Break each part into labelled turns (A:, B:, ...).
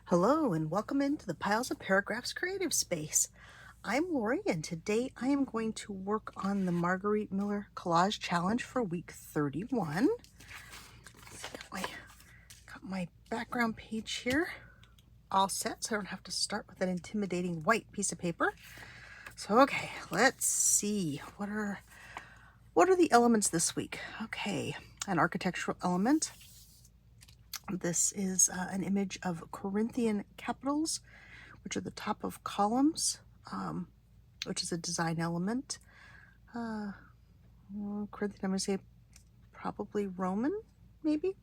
A: Hello and welcome into the Piles of Paragraphs creative space. I'm Lori and today I am going to work on the Margarete Miller Collage Challenge for week 31. Got my background page here all set so I don't have to start with an intimidating white piece of paper. So okay, let's see. What are the elements this week? Okay, an architectural element. This is an image of Corinthian capitals, which are the top of columns, which is a design element. Corinthian, I'm going to say probably Roman, maybe?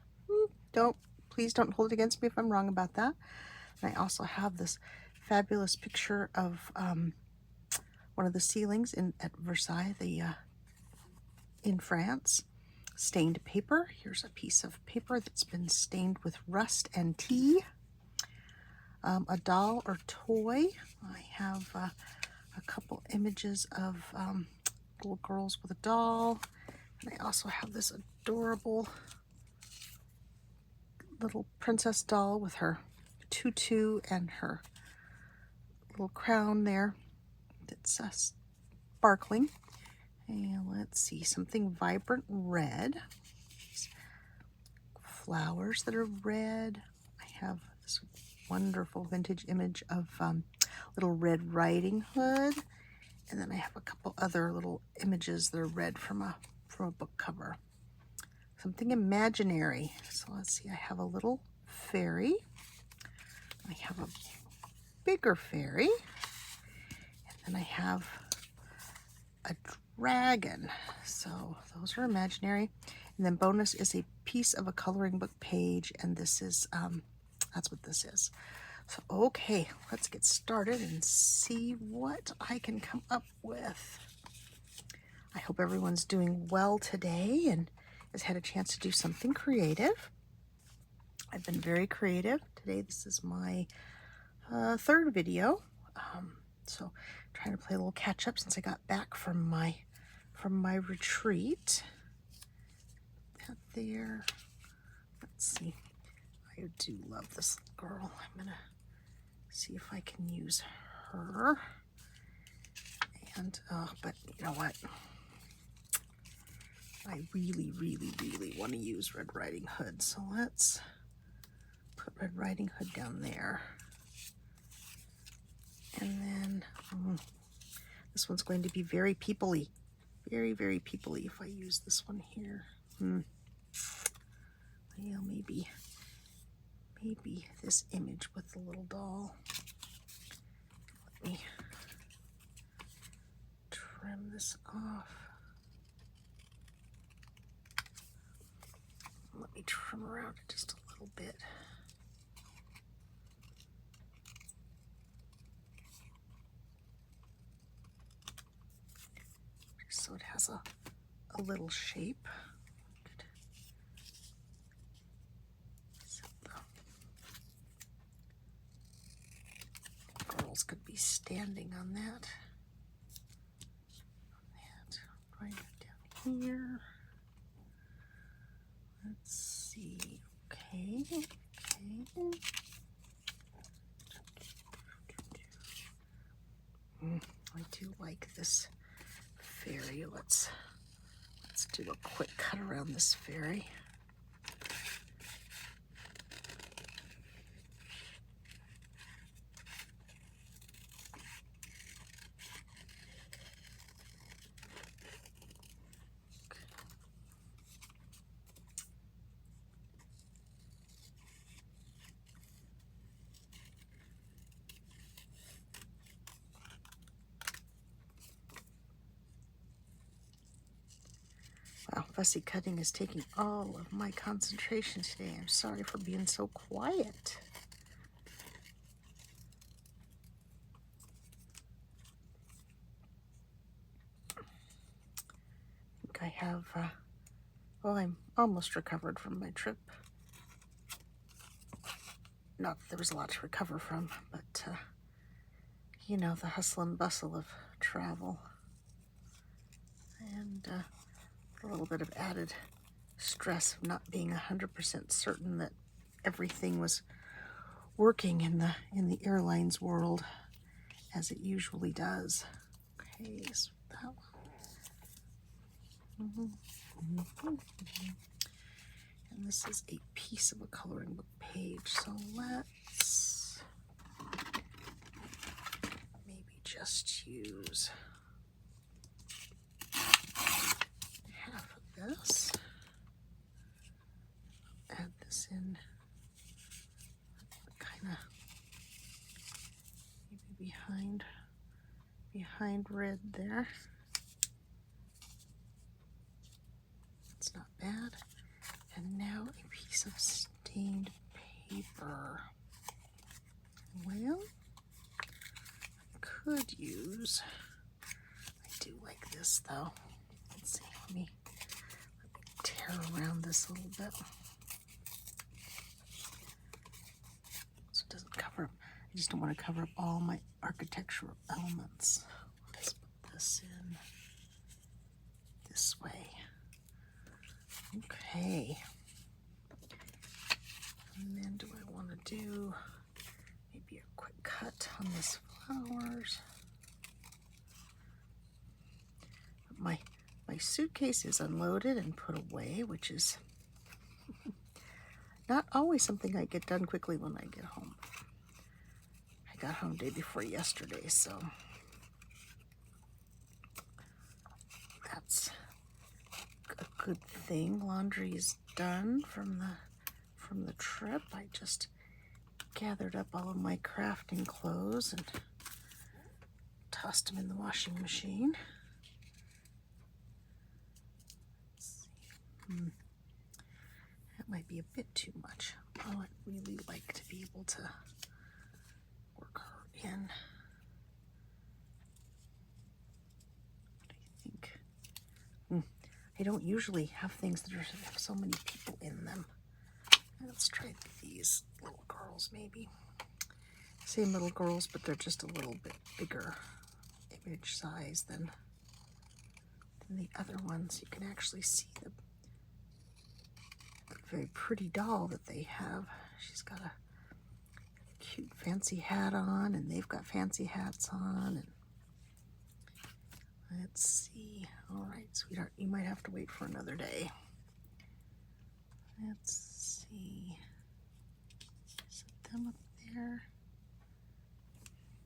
A: Please don't hold it against me if I'm wrong about that. And I also have this fabulous picture of one of the ceilings at Versailles, in France. Stained paper. Here's a piece of paper that's been stained with rust and tea. A doll or toy. I have a couple images of little girls with a doll. And I also have this adorable little princess doll with her tutu and her little crown there that's sparkling. And let's see, something vibrant red. Flowers that are red. I have this wonderful vintage image of Little Red Riding Hood. And then I have a couple other little images that are red from a book cover. Something imaginary. So let's see, I have a little fairy. I have a bigger fairy. And then I have a dragon. So those are imaginary. And then bonus is a piece of a coloring book page, and this is that's what this is. So okay, let's get started and see what I can come up with. I hope everyone's doing well today and has had a chance to do something creative. I've been very creative today. This is my third video, so trying to play a little catch up since I got back from my retreat. That there. Let's see. I do love this girl. I'm gonna see if I can use her. And but you know what? I really want to use Red Riding Hood. So let's put Red Riding Hood down there. And then this one's going to be very people-y. Very people-y if I use this one here. Well, maybe this image with the little doll. Let me trim this off. Let me trim around it just a little bit. So it has a little shape. Girls could be standing on that. Right down here. Let's see. Okay. I do like this fairy. Let's do a quick cut around this fairy. Wow, fussy cutting is taking all of my concentration today. I'm sorry for being so quiet. I think I have, well, I'm almost recovered from my trip. Not that there was a lot to recover from, but, you know, the hustle and bustle of travel. And a little bit of added stress of not being 100% certain that everything was working in the airlines world as it usually does. Okay, so that one. And this is a piece of a coloring book page, so let's maybe just use half of this. Add this in kind of maybe behind red there. That's not bad. And now a piece of stained paper. Well, I could use, I do like this though. Let's see, let me tear around this a little bit. So it doesn't cover up, I just don't want to cover up all my architectural elements. Let's put this in this way. Okay. And then do I want to do maybe a quick cut on this flowers? My suitcase is unloaded and put away, which is not always something I get done quickly when I get home. I got home day before yesterday, so that's a good thing. Laundry is done from the trip. I just gathered up all of my crafting clothes and tossed them in the washing machine. Let's see. That might be a bit too much. Oh, I'd really like to be able to work her in. What do you think? I don't usually have things that have so many people in them. Let's try these little girls maybe. Same little girls, but they're just a little bit bigger image size than the other ones. You can actually see the very pretty doll that they have. She's got a cute fancy hat on, and they've got fancy hats on. And let's see. All right, sweetheart, you might have to wait for another day. Let's see. Set them up there.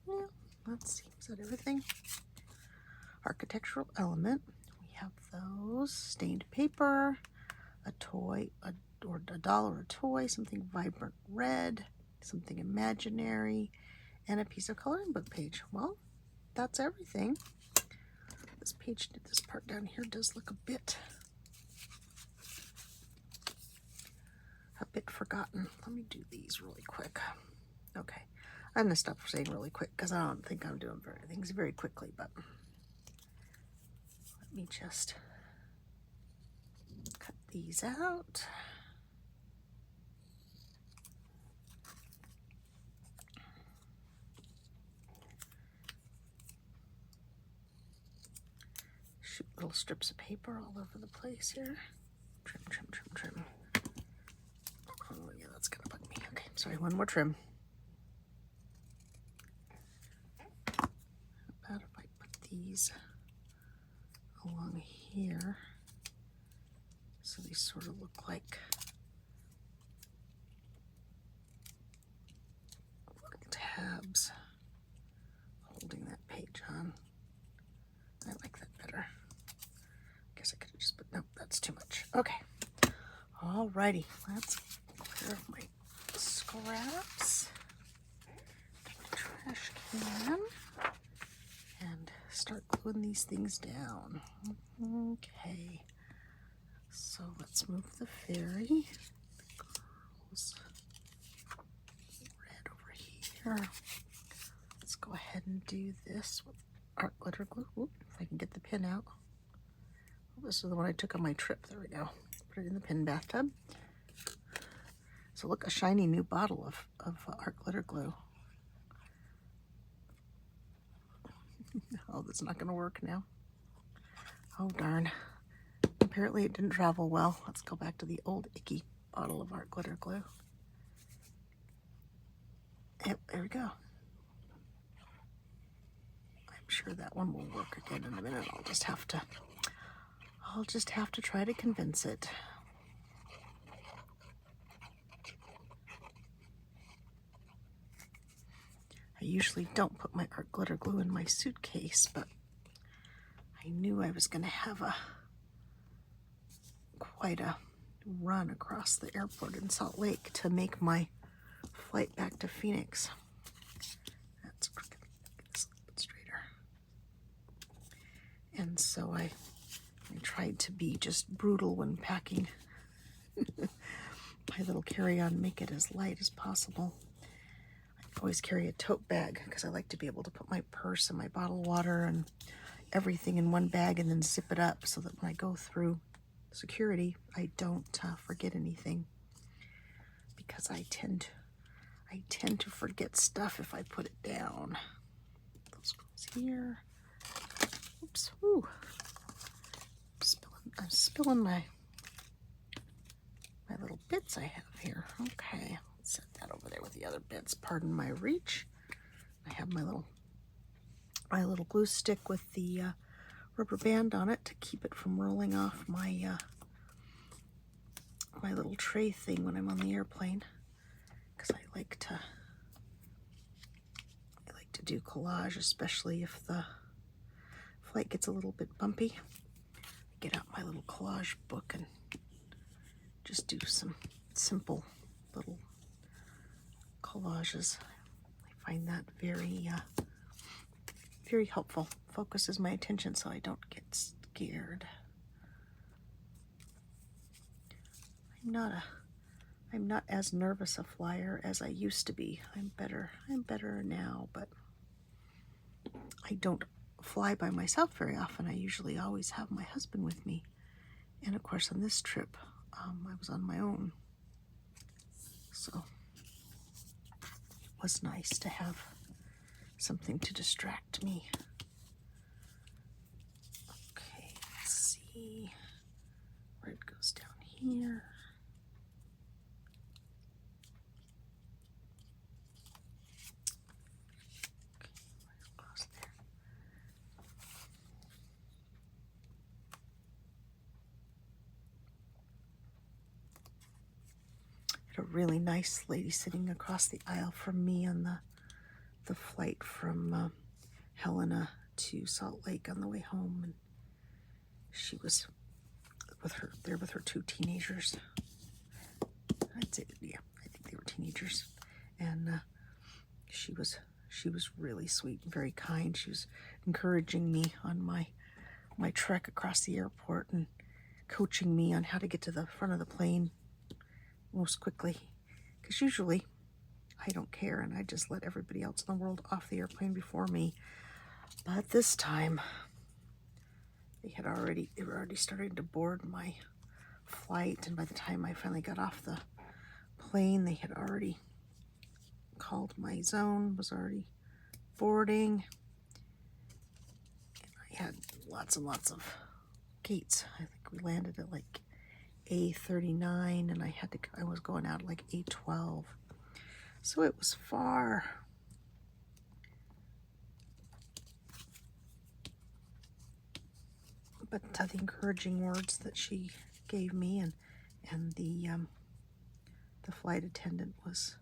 A: Yeah, let's see. Is that everything? Architectural element. We have those. Stained paper, a toy, or a doll or a toy, something vibrant red, something imaginary, and a piece of coloring book page. Well, that's everything. This page, this part down here does look a bit forgotten. Let me do these really quick. Okay, I'm gonna stop saying really quick because I don't think I'm doing things very quickly, but let me just cut these out. Shoot little strips of paper all over the place here. Trim, trim, trim, trim. Oh yeah, that's gonna bug me. Okay, sorry, one more trim. How about if I put these along here so they sort of look like little tabs holding that page on. I like that better. Guess I could have just put, nope, that's too much. Okay. Alrighty, let's clear off my scraps. Take the trash can and start gluing these things down. Okay. So let's move the fairy. The girls. Red over here. Let's go ahead and do this with art glitter glue. Oop, if I can get the pin out. Oh, this is the one I took on my trip. There we go. Put it in the pin bathtub. So look, a shiny new bottle of art glitter glue. Oh, that's not going to work now. Oh, darn. Apparently it didn't travel well. Let's go back to the old icky bottle of art glitter glue. Yep, there we go. I'm sure that one will work again in a minute. I'll just have to try to convince it. I usually don't put my art glitter glue in my suitcase, but I knew I was going to have quite a run across the airport in Salt Lake to make my flight back to Phoenix. That's crooked. It's a little bit straighter. And so I tried to be just brutal when packing my little carry-on, make it as light as possible. I always carry a tote bag because I like to be able to put my purse and my bottle of water and everything in one bag and then zip it up so that when I go through security, I don't forget anything, because I tend to forget stuff if I put it down. Those goes here. Oops. Ooh. I'm spilling my little bits I have here. Okay, let's set that over there with the other bits. Pardon my reach. I have my little glue stick with the rubber band on it to keep it from rolling off my my little tray thing when I'm on the airplane, because I like to do collage, especially if the flight gets a little bit bumpy. Get out my little collage book and just do some simple little collages. I find that very helpful. Focuses my attention so I don't get scared. I'm not as nervous a flyer as I used to be. I'm better now, but I don't fly by myself very often. I usually always have my husband with me. And of course on this trip, I was on my own. So it was nice to have something to distract me. Okay, let's see. Red goes down here. A really nice lady sitting across the aisle from me on the flight from Helena to Salt Lake on the way home, and she was with her two teenagers. I'd say, yeah, I think they were teenagers, and she was really sweet and very kind. She was encouraging me on my trek across the airport and coaching me on how to get to the front of the plane most quickly, because usually I don't care and I just let everybody else in the world off the airplane before me. But this time they were already starting to board my flight, and by the time I finally got off the plane, they had already called my zone, was already boarding, and I had lots and lots of gates. I think we landed at like A39, and I was going out at like A12, so it was far. But the encouraging words that she gave me and the flight attendant was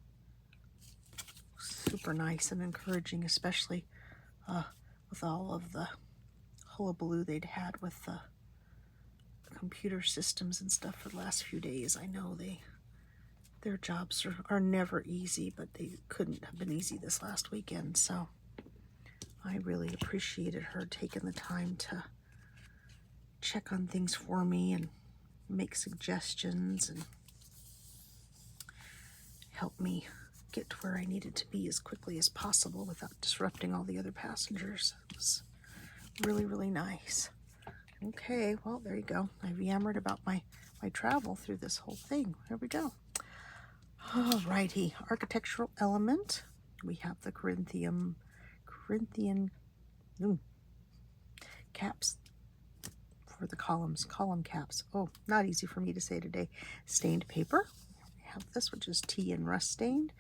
A: super nice and encouraging, especially with all of the hullabaloo they'd had with the computer systems and stuff for the last few days. I know their jobs are never easy, but they couldn't have been easy this last weekend, so I really appreciated her taking the time to check on things for me and make suggestions and help me get to where I needed to be as quickly as possible without disrupting all the other passengers. It was really, really nice. Okay, well, there you go. I've yammered about my travel through this whole thing. There we go. Alrighty, architectural element. We have the Corinthian caps for the column caps. Oh, not easy for me to say today. Stained paper. We have this, which is tea and rust stained.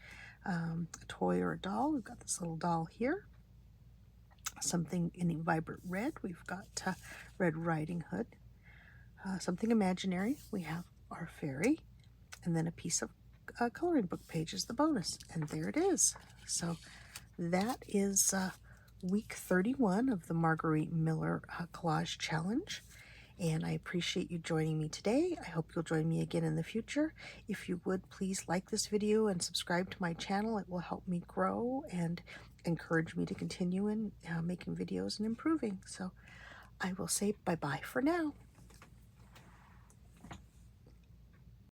A: a toy or a doll. We've got this little doll here. Something in vibrant red. We've got Red Riding Hood. Something imaginary. We have our fairy. And then a piece of coloring book page is the bonus. And there it is. So that is week 31 of the Margarete Miller Collage Challenge. And I appreciate you joining me today. I hope you'll join me again in the future. If you would, please like this video and subscribe to my channel. It will help me grow and encourage me to continue in making videos and improving. So I will say bye-bye for now.